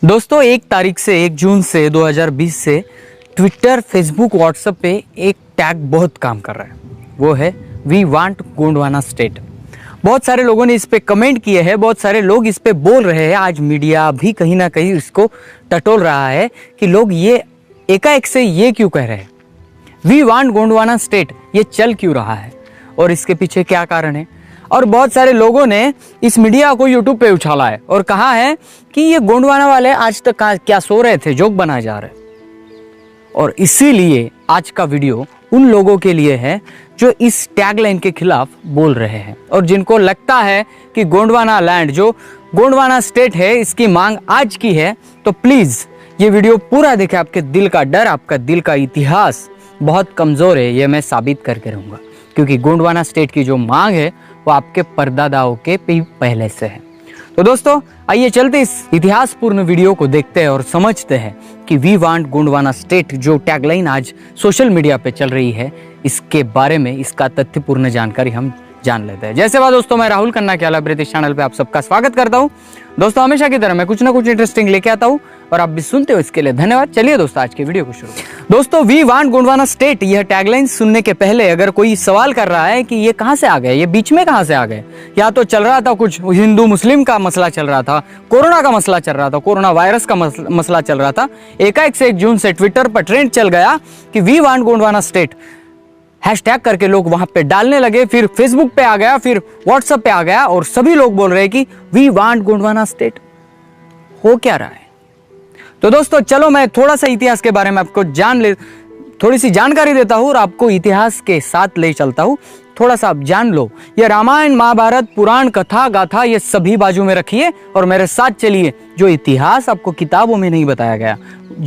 दोस्तों 1 तारीख से 1 जून से 2020 से ट्विटर, फेसबुक, व्हाट्सएप पे एक टैग बहुत काम कर रहा है। वो है वी वांट गोंडवाना स्टेट। बहुत सारे लोगों ने इस पे कमेंट किए हैं, बहुत सारे लोग इस पे बोल रहे हैं। आज मीडिया भी कहीं ना कहीं इसको टटोल रहा है कि लोग ये एकाएक से ये क्यों कह रहे हैं, वी वांट गोंडवाना स्टेट, ये चल क्यों रहा है और इसके पीछे क्या कारण है। और बहुत सारे लोगों ने इस मीडिया को यूट्यूब पे उछाला है और कहा है कि ये गोंडवाना वाले आज तक क्या सो रहे थे, जोक बनाए जा रहे। और इसीलिए आज का वीडियो उन लोगों के लिए है जो इस टैगलाइन के खिलाफ बोल रहे हैं और जिनको लगता है कि गोंडवाना लैंड, जो गोंडवाना स्टेट है, इसकी मांग आज की है। तो प्लीज ये वीडियो पूरा देखें। आपके दिल का डर, आपका दिल का इतिहास बहुत कमजोर है, ये मैं साबित करके रहूंगा। क्योंकि गोंडवाना स्टेट की जो मांग है वो आपके परदादाओं के पहले से है। तो दोस्तों आइए चलते इस इतिहासपूर्ण वीडियो को देखते हैं और समझते हैं कि वी वांट गोंडवाना स्टेट जो टैगलाइन आज सोशल मीडिया पे चल रही है, इसके बारे में, इसका तथ्यपूर्ण जानकारी हम जान लेते हैं। जैसे बात दोस्तों, मैं राहुल खन्ना के ब्रिटिश चैनल पे आप सबका स्वागत करता हूं। दोस्तों हमेशा की तरह मैं कुछ ना कुछ इंटरेस्टिंग लेके आता हूं और आप भी सुनते हो, इसके लिए धन्यवाद। चलिए दोस्तों आज के वीडियो को शुरू। दोस्तों वी वांट गोंडवाना स्टेट, यह टैगलाइन सुनने के पहले अगर कोई सवाल कर रहा है कि ये कहां से आ गए, ये बीच में कहां से आ गए, या तो चल रहा था कुछ हिंदू मुस्लिम का मसला चल रहा था, कोरोना का मसला चल रहा था, कोरोना वायरस का मसला चल रहा था, एकाएक से 1 जून से ट्विटर पर ट्रेंड चल गया कि we want Gondwana state, hashtag करके लोग वहां पे डालने लगे, फिर फेसबुक पे आ गया, फिर व्हाट्सएप पे आ गया और सभी लोग बोल रहे हैं कि वी वांट गोंडवाना स्टेट। हो क्या रहा है? तो दोस्तों चलो मैं थोड़ा सा इतिहास के बारे में आपको थोड़ी सी जानकारी देता हूं और आपको इतिहास के साथ ले चलता हूं। थोड़ा सा आप जान लो। ये रामायण, महाभारत, पुराण, कथा, गाथा, ये सभी बाजू में रखिए और मेरे साथ चलिए। जो इतिहास आपको किताबों में नहीं बताया गया,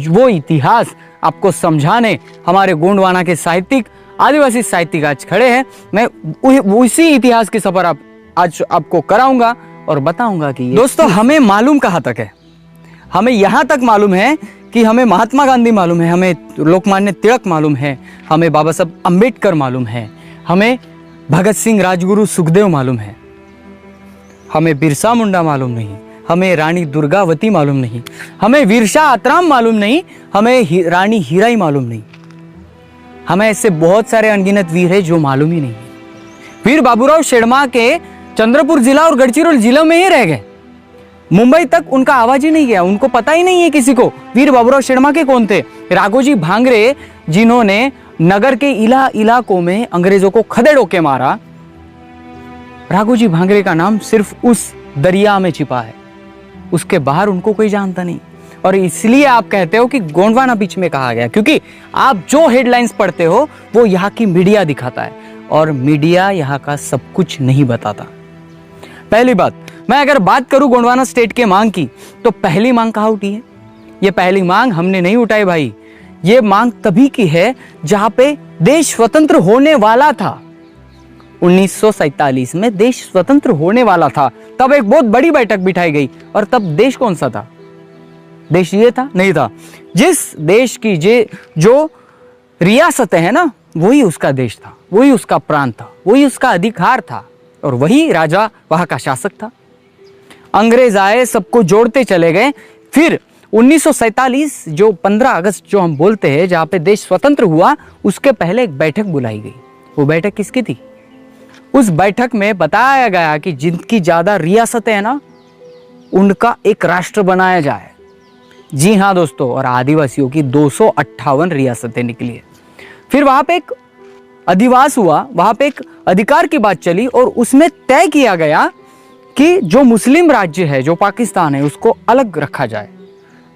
वो इतिहास आपको समझाने हमारे गोंडवाना के साहित्यिक, आदिवासी साहित्यिक आज खड़े हैं। मैं उसी इतिहास की सफर आज आपको कराऊंगा और बताऊंगा कि दोस्तों हमें मालूम कहां तक है। हमें यहां तक मालूम है कि हमें महात्मा गांधी मालूम है, हमें लोकमान्य तिलक मालूम है, हमें बाबा साहब अम्बेडकर मालूम है, हमें भगत सिंह, राजगुरु, सुखदेव मालूम है, हमें बिरसा मुंडा मालूम नहीं, हमें रानी दुर्गावती मालूम नहीं, हमें वीरशा आतराम मालूम नहीं, हमें रानी हीराई मालूम नहीं। हमें ऐसे बहुत सारे अनगिनत वीर है जो मालूम ही नहीं। वीर बाबूराव शेड़मा के चंद्रपुर जिला और गढ़चिरोली जिलों में ही रह गए, मुंबई तक उनका आवाज ही नहीं गया, उनको पता ही नहीं है किसी को वीर बाबूराव शेड़मा के कौन थे। राघोजी भांगरे जिन्होंने नगर के इलाकों में अंग्रेजों को खदेड़ों के मारा, राघोजी भांगरे का नाम सिर्फ उस दरिया में छिपा है, उसके बाहर उनको कोई जानता नहीं। और इसलिए आप कहते हो कि गोंडवाना बीच में कहा गया, क्योंकि आप जो हेडलाइंस पढ़ते हो वो यहाँ की मीडिया दिखाता है और मीडिया यहाँ का सब कुछ नहीं बताता। पहली बात, मैं अगर बात करूं गोंडवाना स्टेट के मांग की, तो पहली मांग कहाँ उठी है? ये पहली मांग हमने नहीं उठाई भाई। ये मांग तभी की है जहां पे देश स्वतंत्र होने वाला था। 1947 में देश स्वतंत्र होने वाला था, तब एक बहुत बड़ी बैठक बिठाई गई। और तब देश कौन सा था? देश ये था? नहीं था। जिस देश की जो रियासतें हैं ना, वही उसका देश था, वही उसका प्रांत था, वही उसका अधिकार था और वही राजा वहां का शासक था। अंग्रेज आए, सबको जोड़ते चले गए। फिर 1947 जो 15 अगस्त जो हम बोलते हैं, जहां पे देश स्वतंत्र हुआ, उसके पहले एक बैठक बुलाई गई। वो बैठक किसकी थी? उस बैठक में बताया गया कि जिनकी ज्यादा रियासतें हैं ना, उनका एक राष्ट्र बनाया जाए। जी हाँ दोस्तों, और आदिवासियों की 258 रियासतें निकली है। फिर वहां पे एक अधिवास हुआ, वहां पे एक अधिकार की बात चली और उसमें तय किया गया कि जो मुस्लिम राज्य है, जो पाकिस्तान है, उसको अलग रखा जाए।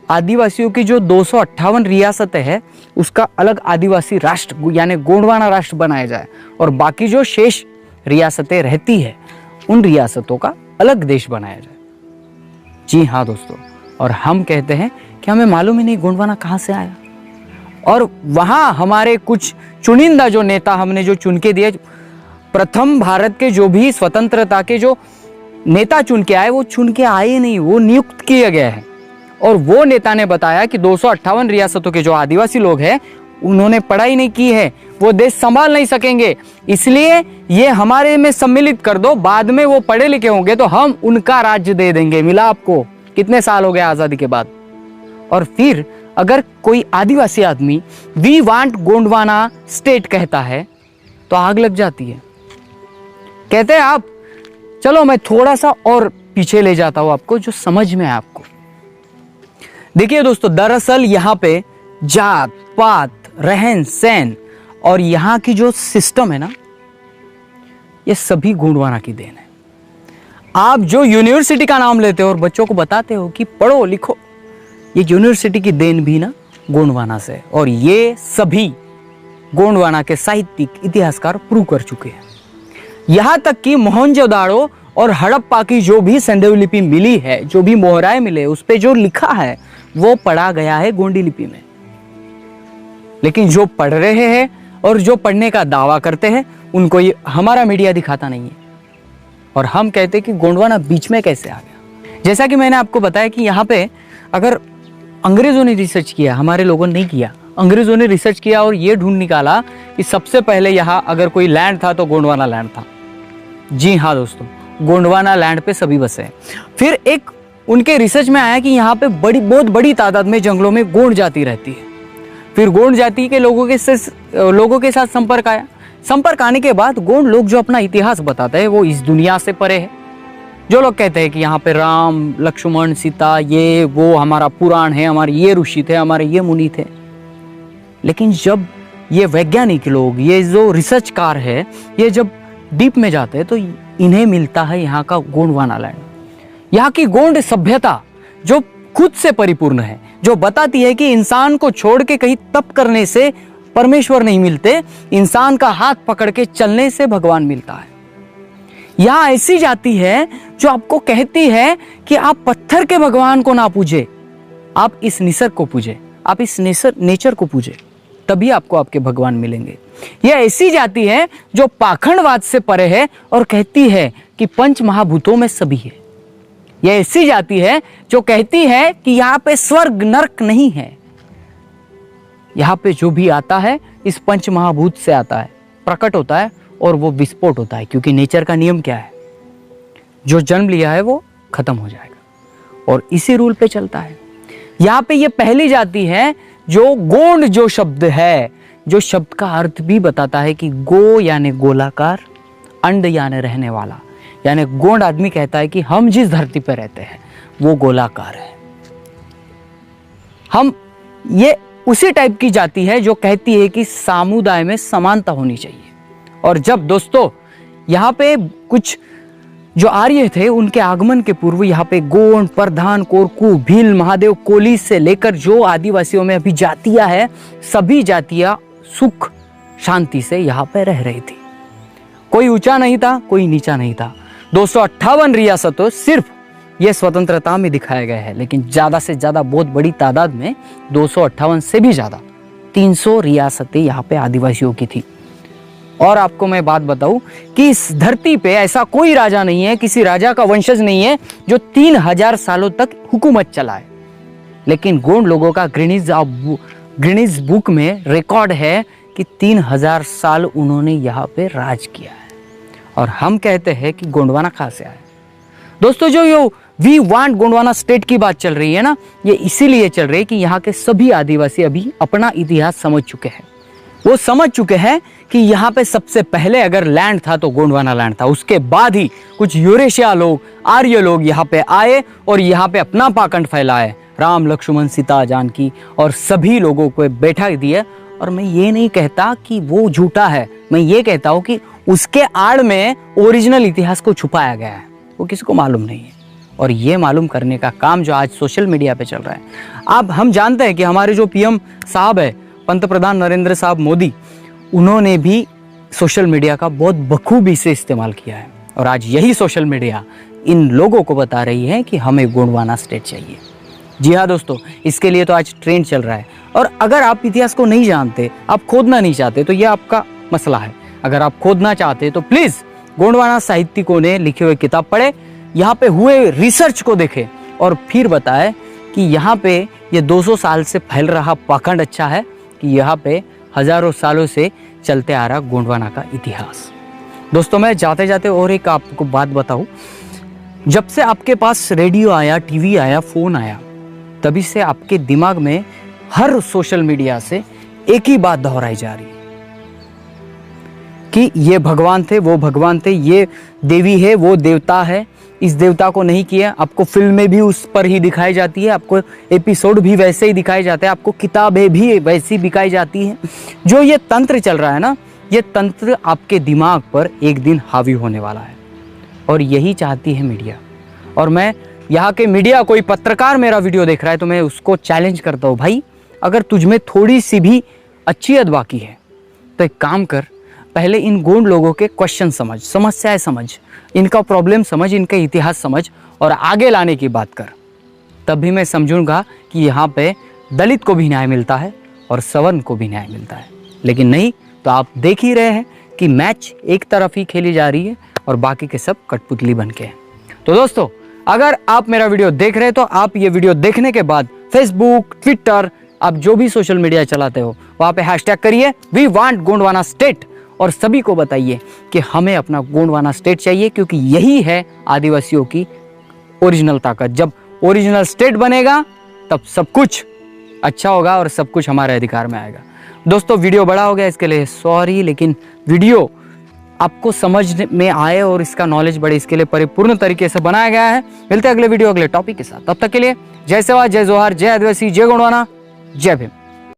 आदिवासियों की जो 258 रियासतें हैं, उसका अलग आदिवासी राष्ट्र यानी गोंडवाना राष्ट्र बनाया जाए और बाकी जो शेष रियासतें रहती है, उन रियासतों का अलग देश बनाया जाए। जी हाँ दोस्तों, और हम कहते हैं कि हमें मालूम ही नहीं गोंडवाना कहां से आया। और वहां हमारे कुछ चुनिंदा जो नेता हमने जो चुन के दिए, प्रथम भारत के जो भी स्वतंत्रता के जो नेता चुन के आए, वो चुन के आए नहीं, वो नियुक्त किया गया है। और वो नेता ने बताया कि 258 रियासतों के जो आदिवासी लोग हैं, उन्होंने पढ़ाई नहीं की है, वो देश संभाल नहीं सकेंगे, इसलिए ये हमारे में सम्मिलित कर दो, बाद में वो पढ़े लिखे होंगे तो हम उनका राज्य दे देंगे। मिला आपको? कितने साल हो गए आजादी के बाद? और फिर अगर कोई आदिवासी आदमी वी वांट गोंडवाना स्टेट कहता है तो आग लग जाती है। कहते हैं आप, चलो मैं थोड़ा सा और पीछे ले जाता हूं आपको, जो समझ में है आपको। देखिए दोस्तों, दरअसल यहां पे जात पात, रहन सहन और यहां की जो सिस्टम है ना, ये सभी गोंडवाना की देन है। आप जो यूनिवर्सिटी का नाम लेते हो और बच्चों को बताते हो कि पढ़ो लिखो, ये यूनिवर्सिटी की देन भी ना गोंडवाना से, और ये सभी गोंडवाना के साहित्यिक इतिहासकार प्रूव कर चुके हैं। यहां तक कि मोहनजोदाड़ो और हड़प्पा की जो भी संदेव लिपि मिली है, जो भी मोहराए मिले, उस पे जो लिखा है वो पढ़ा गया है गोंडी लिपि में। लेकिन जो पढ़ रहे हैं और जो पढ़ने का दावा करते हैं, उनको ये हमारा मीडिया दिखाता नहीं है। और हम कहते हैं कि गोंडवाना बीच में कैसे आ गया। जैसा कि मैंने आपको बताया कि यहाँ पे अगर अंग्रेजों ने रिसर्च किया, हमारे लोगों ने नहीं किया, अंग्रेजों ने रिसर्च किया और ये ढूंढ निकाला कि सबसे पहले यहाँ अगर कोई लैंड था तो गोंडवाना लैंड था। जी हाँ दोस्तों, गोंडवाना लैंड पे सभी बसे हैं। फिर एक उनके रिसर्च में आया कि यहाँ पे बहुत बड़ी तादाद में जंगलों में गोंड जाति रहती है। फिर गोंड जाति के लोगों के साथ संपर्क आया। संपर्क आने के बाद गोंड लोग जो अपना इतिहास बताते हैं वो इस दुनिया से परे है। जो लोग कहते हैं कि यहाँ पे राम लक्ष्मण सीता, ये वो हमारा पुराण है, हमारे ये ऋषि थे, हमारे ये मुनि थे। लेकिन जब ये वैज्ञानिक लोग, ये जो रिसर्चकार है, ये जब डीप में जाते हैं तो इन्हें मिलता है यहाँ का गोंडवाना लैंड। यहाँ की गोंड सभ्यता जो खुद से परिपूर्ण है, जो बताती है कि इंसान को छोड़ के कहीं तप करने से परमेश्वर नहीं मिलते, इंसान का हाथ पकड़ के चलने से भगवान मिलता है। यहाँ ऐसी जाति है जो आपको कहती है कि आप पत्थर के भगवान को ना पूजे, आप इस निसर्ग को पूजे, आप इस नेचर को पूजे, तभी आपको आपके भगवान मिलेंगे। यह ऐसी जाति है जो पाखंडवाद से परे है और कहती है कि पंच महाभूतों में सभी है। यह ऐसी जाति है जो कहती है कि यहाँ पे स्वर्ग नरक नहीं है, यहाँ पे जो भी आता है इस पंच महाभूत से आता है, प्रकट होता है और वो विस्फोट होता है। क्योंकि नेचर का नियम क्या है, जो जन्म लिया है वो खत्म हो जाएगा और इसी रूल पे चलता है। यहाँ पे ये पहली जाति है जो गोंड जो शब्द है, जो शब्द का अर्थ भी बताता है कि गो यानी गोलाकार, अंड यानी रहने वाला, यानी गोंड आदमी कहता है कि हम जिस धरती पर रहते हैं वो गोलाकार है। हम ये उसी टाइप की जाति है जो कहती है कि समुदाय में समानता होनी चाहिए। और जब दोस्तों यहाँ पे कुछ जो आर्य थे, उनके आगमन के पूर्व यहाँ पे गोंड, प्रधान, कोरकू, भील, महादेव, कोली से लेकर जो आदिवासियों में अभी जातियां है, सभी जातियां सुख शांति से यहाँ पे रह रही थी। कोई ऊंचा नहीं था, कोई नीचा नहीं था। 258 रियासतों सिर्फ ये स्वतंत्रता में दिखाया गया है, लेकिन ज्यादा से ज्यादा बहुत बड़ी तादाद में 258 से भी ज्यादा 300 रियासतें यहाँ पे आदिवासियों की थी। और आपको मैं बात बताऊं कि इस धरती पे ऐसा कोई राजा नहीं है, किसी राजा का वंशज नहीं है जो 3000 सालों तक हुकूमत चलाए। लेकिन गोंड लोगों का गिनीज बुक में रिकॉर्ड है कि 3000 साल उन्होंने यहाँ पे राज किया है। और हम कहते हैं कि गोंडवाना कहाँ से आया। दोस्तों, जो वी वांट गोंडवाना स्टेट की बात चल रही है ना, ये इसीलिए चल रही है कि यहाँ के सभी आदिवासी अभी अपना इतिहास समझ चुके हैं। वो समझ चुके हैं कि यहाँ पे सबसे पहले अगर लैंड था तो गोंडवाना लैंड था। उसके बाद ही कुछ यूरेशिया लोग, आर्य लोग यहाँ पे आए और यहाँ पे अपना पाखंड फैलाए, राम लक्ष्मण सीता जानकी और सभी लोगों को बैठा दिया। और मैं ये नहीं कहता कि वो झूठा है, मैं ये कहता हूँ कि उसके आड़ में ओरिजिनल इतिहास को छुपाया गया है, वो किसी को मालूम नहीं है। और ये मालूम करने का काम जो आज सोशल मीडिया पे चल रहा है। अब हम जानते हैं कि हमारे जो पीएम साहब है, पंतप्रधान नरेंद्र साहब मोदी, उन्होंने भी सोशल मीडिया का बहुत बखूबी से इस्तेमाल किया है। और आज यही सोशल मीडिया इन लोगों को बता रही है कि हमें गोंडवाना स्टेट चाहिए। जी हाँ दोस्तों, इसके लिए तो आज ट्रेंड चल रहा है। और अगर आप इतिहास को नहीं जानते, आप खोदना नहीं चाहते, तो ये आपका मसला है। अगर आप खोदना चाहते तो प्लीज़ गोंडवाना साहित्यिकों ने लिखे हुए किताब पढ़े, यहाँ पे हुए रिसर्च को देखें और फिर बताएं कि यहाँ पे ये 200 साल से फैल रहा पाखंड अच्छा है कि यहाँ पे हजारों सालों से चलते आ रहा गोंडवाना का इतिहास। दोस्तों, मैं जाते जाते और एक आपको बात बताऊं, जब से आपके पास रेडियो आया, टीवी आया, फोन आया, तभी से आपके दिमाग में हर सोशल मीडिया से एक ही बात दोहराई जा रही है कि ये भगवान थे, वो भगवान थे, ये देवी है, वो देवता है, इस देवता को नहीं किया। आपको फिल्में भी उस पर ही दिखाई जाती है, आपको एपिसोड भी वैसे ही दिखाए जाते हैं, आपको किताबें भी वैसी दिखाई जाती हैं। जो ये तंत्र चल रहा है ना, ये तंत्र आपके दिमाग पर एक दिन हावी होने वाला है और यही चाहती है मीडिया। और मैं यहाँ के मीडिया, कोई पत्रकार मेरा वीडियो देख रहा है तो मैं उसको चैलेंज करता हूँ, भाई अगर तुझमें थोड़ी सी भी अच्छियत बाकी है तो एक काम कर, पहले इन गूंड लोगों के क्वेश्चन समझ, समस्याएं समझ, इनका प्रॉब्लम समझ, इनका इतिहास समझ और आगे लाने की बात कर। तब भी मैं समझूंगा कि यहाँ पे दलित को भी न्याय मिलता है और सवर्ण को भी न्याय मिलता है। लेकिन नहीं तो आप देख ही रहे हैं कि मैच एक तरफ ही खेली जा रही है और बाकी के सब कठपुतली बन के हैं। तो दोस्तों, अगर आप मेरा वीडियो देख रहे हैं तो आप ये वीडियो देखने के बाद फेसबुक, ट्विटर, आप जो भी सोशल मीडिया चलाते हो वहाँ पे हैशटैग करिए वी वांट गोंडवाना स्टेट और सभी को बताइए कि हमें अपना गोंडवाना स्टेट चाहिए, क्योंकि यही है आदिवासियों की ओरिजिनल ताकत। जब ओरिजिनल स्टेट बनेगा तब सब कुछ अच्छा होगा और सब कुछ हमारे अधिकार में आएगा। दोस्तों, वीडियो बड़ा हो गया इसके लिए सॉरी, लेकिन वीडियो आपको समझ में आए और इसका नॉलेज बढ़े इसके लिए परिपूर्ण तरीके से बनाया गया है। मिलते हैं अगले वीडियो अगले टॉपिक के साथ। तब तक के लिए जय सेवा, जय जोहार, जय आदिवासी, जय गोंडवाना, जय भीम।